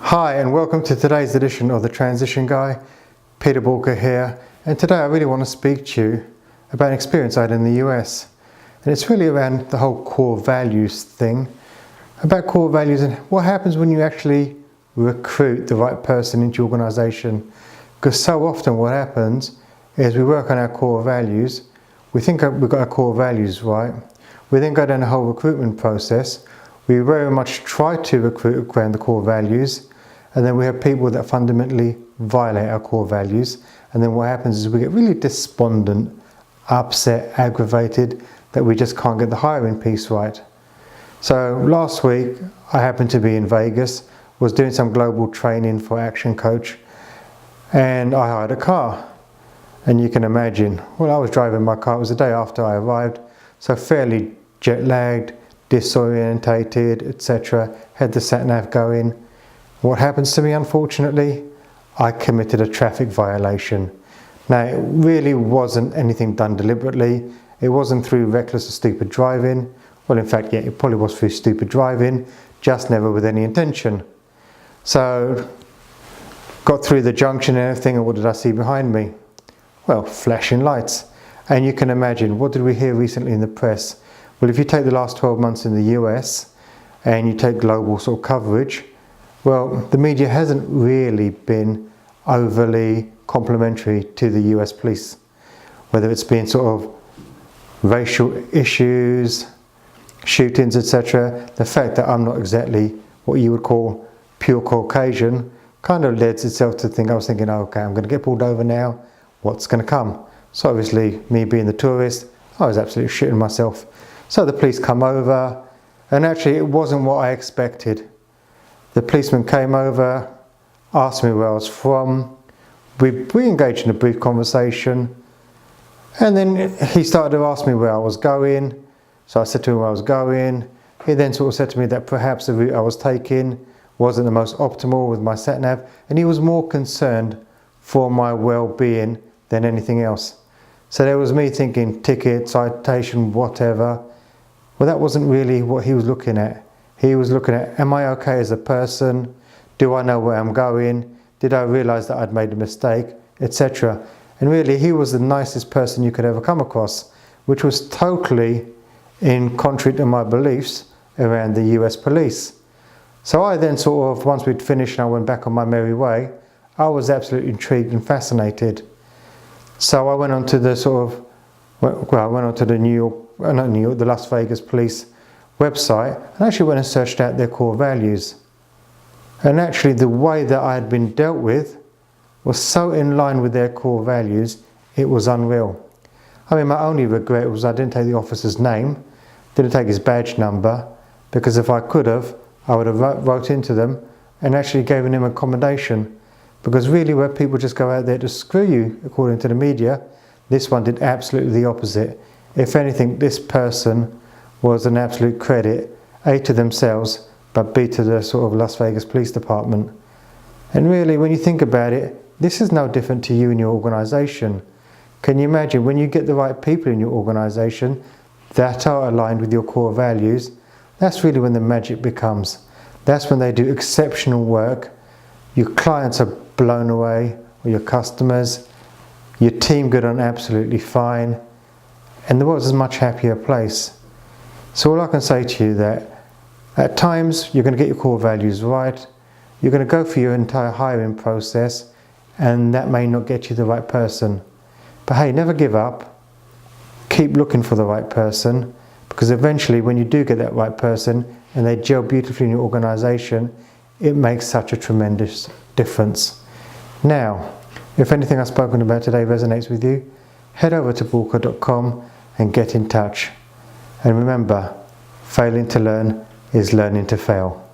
Hi and welcome to today's edition of The Transition Guy. Peter Boolkah here, and today I really want to speak to you about an experience I had in the US. And it's really around the whole core values thing, about core values and what happens when you actually recruit the right person into your organisation. Because so often what happens is we work on our core values, we think we've got our core values right, we then go down the whole recruitment process, we very much try to recruit around the core values, and then we have people that fundamentally violate our core values, and then what happens is we get really despondent, upset, aggravated that we just can't get the hiring piece right. So last week I happened to be in Vegas, was doing some global training for Action Coach, and I hired a car. And you can imagine, well, I was driving my car, it was the day after I arrived, so fairly jet lagged, disorientated, etc. Had the sat nav going. What happens to me, unfortunately? I committed a traffic violation. Now, it really wasn't anything done deliberately. It wasn't through reckless or stupid driving. Well, in fact, yeah, it probably was through stupid driving, just never with any intention. So, got through the junction and everything, and what did I see behind me? Well, flashing lights. And you can imagine, what did we hear recently in the press? Well, if you take the last 12 months in the US and you take global sort of coverage, well, the media hasn't really been overly complimentary to the US police. Whether it's been sort of racial issues, shootings, etc. The fact that I'm not exactly what you would call pure Caucasian kind of lends itself to think, I was thinking, oh, okay, I'm going to get pulled over now, what's going to come? So obviously, me being the tourist, I was absolutely shitting myself. So the police come over, and actually it wasn't what I expected. The policeman came over, asked me where I was from, we engaged in a brief conversation, and then he started to ask me where I was going. So I said to him where I was going. He then sort of said to me that perhaps the route I was taking wasn't the most optimal with my sat-nav, and he was more concerned for my well-being than anything else. So there was me thinking ticket, citation, whatever. Well, that wasn't really what he was looking at. He was looking at, am I okay as a person? Do I know where I'm going? Did I realise that I'd made a mistake? Etc. And really, he was the nicest person you could ever come across, which was totally in contrary to my beliefs around the US police. So I then sort of, once we'd finished and I went back on my merry way, I was absolutely intrigued and fascinated. So I went on to the sort of, well, I went on to the the Las Vegas police website, and actually went and searched out their core values. And actually the way that I had been dealt with was so in line with their core values, it was unreal. I mean, my only regret was I didn't take the officer's name, didn't take his badge number, because if I could have, I would have wrote into them and actually given him accommodation. Because really, where people just go out there to screw you, according to the media, this one did absolutely the opposite. If anything, this person was an absolute credit, A, to themselves, but B, to the sort of Las Vegas Police Department. And really, when you think about it, this is no different to you and your organisation. Can you imagine when you get the right people in your organisation that are aligned with your core values? That's really when the magic becomes. That's when they do exceptional work. Your clients are blown away, or your customers, your team get on absolutely fine, and the world's a much happier place. So all I can say to you that at times you're going to get your core values right, you're going to go through your entire hiring process, and that may not get you the right person. But hey, never give up, keep looking for the right person, because eventually when you do get that right person and they gel beautifully in your organisation, it makes such a tremendous difference. Now, if anything I've spoken about today resonates with you, head over to boolkah.com and get in touch. And remember, failing to learn is learning to fail.